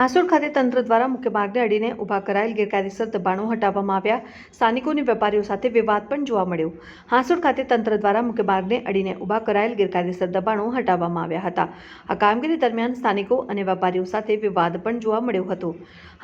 હાંસોડ ખાતે તંત્ર દ્વારા મુખ્ય માર્ગને અડીને ઊભા કરાયેલ ગેરકાયદેસર દબાણો હટાવવામાં આવ્યા. સ્થાનિકોની વેપારીઓ સાથે વિવાદ પણ જોવા મળ્યો. હાંસોડ ખાતે તંત્ર દ્વારા મુખ્ય માર્ગને અડીને ઊભા કરાયેલ ગેરકાયદેસર દબાણો હટાવવામાં આવ્યા હતા. આ કામગીરી દરમિયાન સ્થાનિકો અને વેપારીઓ સાથે વિવાદ પણ જોવા મળ્યો હતો.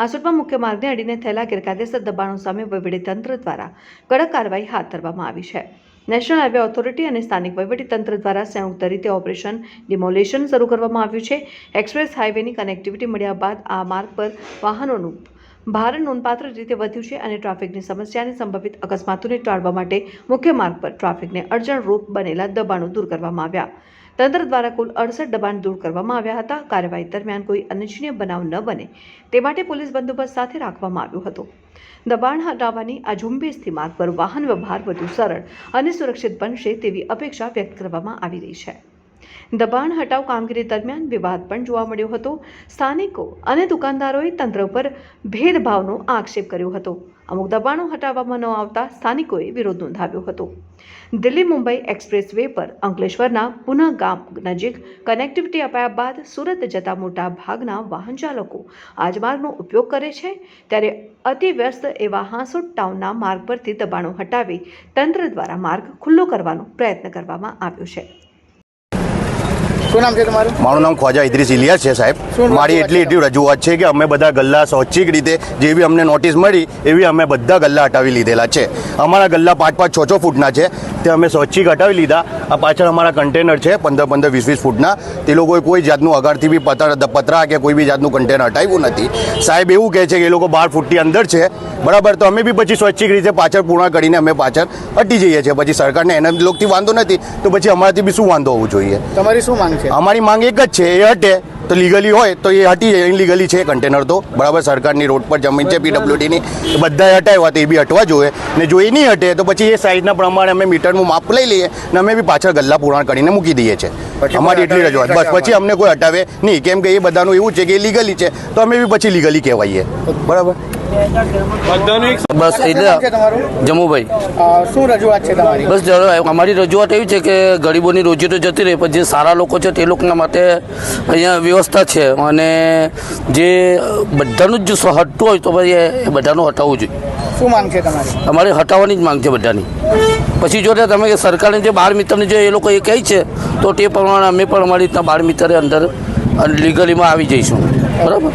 હાંસોડમાં મુખ્ય માર્ગને અડીને થયેલા ગેરકાયદેસર દબાણો સામે વહીવટીતંત્ર દ્વારા કડક કાર્યવાહી હાથ ધરવામાં આવી છે. નેશનલ હાઈવે ઓથોરિટી અને સ્થાનિક વહીવટીતંત્ર દ્વારા સંયુક્ત રીતે ઓપરેશન ડિમોલેશન શરૂ કરવામાં આવ્યું છે. એક્સપ્રેસ હાઈવેની કનેક્ટિવિટી મળ્યા બાદ આ માર્ગ પર વાહનોનું ભારણ નોંધપાત્ર રીતે વધ્યું છે અને ટ્રાફિકની સમસ્યાને સંભવિત અકસ્માતોને ટાળવા માટે મુખ્ય માર્ગ પર ટ્રાફિકને અડચણરૂપ બનેલા દબાણો દૂર કરવામાં આવ્યા. તંત્ર દ્વારા કુલ 68 દબાણ દૂર કરવામાં આવ્યા હતા. કાર્યવાહી દરમિયાન કોઈ અનિચ્છનીય બનાવ ન બને તે માટે પોલીસ બંદોબસ્ત સાથે રાખવામાં આવ્યો હતો. દબાણ હટાવવાની આ ઝુંબેશથી માર્ગ પર વાહન વ્યવહાર વધુ સરળ અને સુરક્ષિત બનશે તેવી અપેક્ષા વ્યક્ત કરવામાં આવી રહી છે. દબાણ હટાવ કામગીરી દરમિયાન વિવાદ પણ જોવા મળ્યો હતો. સ્થાનિકો અને દુકાનદારોએ તંત્ર પર ભેદભાવનો આક્ષેપ કર્યો હતો. અમુક દબાણો હટાવવામાં ન આવતા સ્થાનિકોએ વિરોધ નોંધાવ્યો હતો. દિલ્હી મુંબઈ એક્સપ્રેસ વે પર અંકલેશ્વરના પુના ગામ નજીક કનેક્ટિવિટી અપાયા બાદ સુરત જતા મોટા ભાગના વાહન ચાલકો આ જ માર્ગનો ઉપયોગ કરે છે. ત્યારે અતિ વ્યસ્ત એવા હાંસોડ ટાઉનના માર્ગ પરથી દબાણો હટાવી તંત્ર દ્વારા માર્ગ ખુલ્લો કરવાનો પ્રયત્ન કરવામાં આવ્યો છે. શું નામ છે તમારું? મારું નામ ખ્વાજા ઇદ્રીસ ઇલિયાસ છે સાહેબ. મારી એટલી રજૂઆત છે કે અમે બધા ગલ્લા સ્વૈચ્છિક રીતે જેવી અમને નોટિસ મળી એવી અમે બધા ગલ્લા હટાવી લીધેલા છે. અમારા ગલ્લા 5-5, 6-6 ફૂટના છે તે અમે સ્વૈચ્છિક હટાવી લીધા. આ પાછળ અમારા કન્ટેનર છે 15-15, 20-20 ફૂટના. તે લોકોએ કોઈ જાતનું અગારથી બી પતરા કે કોઈ બી જાતનું કન્ટેનર હટાવ્યું નથી. સાહેબ એવું કહે છે કે એ લોકો 12 ફૂટની અંદર છે, બરાબર. તો અમે બી પછી સ્વૈચ્છિક રીતે પાછળ પૂર્ણ કરીને અમે પાછળ હટી જઈએ છીએ. પછી સરકારને એના લોકોથી વાંધો નથી તો પછી અમારાથી બી શું વાંધો હોવું જોઈએ? તમારી શું માંગ છે? અમારી માંગ એક જ છે, એ હટે તો લીગલી હોય તો એ હટી જાય. ઇનલીગલી છે કન્ટેનર તો, બરાબર. સરકારની રોડ પર જમીન છે પીડબ્લ્યુડીની, એ બધાએ હટાવ્યા તો એ બી હટવા જોઈએ. ને જો એ નહીં હટે તો પછી એ સાઈઝના પ્રમાણે અમે મીટરનું માપ લઈ લઈએ ને અમે બી પાછળ ગલ્લા પૂરણ કરીને મૂકી દઈએ છીએ. અમારી એટલી રજૂઆત બસ. પછી અમને કોઈ હટાવે નહીં, કેમ કે એ બધાનું એવું છે કે એ લીગલી છે તો અમે બી પછી લીગલી કહેવાઈએ, બરાબર. બસ એટલે જમુભાઈ શું રજૂઆત છે તમારી? બસ અમારી રજૂઆત એવી છે કે ગરીબોની રોજી તો જતી રહે, પણ જે સારા લોકો છે તે લોકોના માટે અહીંયા વ્યવસ્થા છે અને જે બધાનું જ જો હટતું હોય તો પછી એ બધાનું હટાવવું જોઈએ. શું માંગ છે તમારી? અમારે હટાવવાની જ માંગ છે બધાની. પછી જો તમે કે સરકારને જે 12 મીટરની જે એ લોકો એ કહે છે તો તે પ્રમાણે અમે પણ અમારી રીતના 12 મીટરે અંદર લીગલીમાં આવી જઈશું, બરાબર.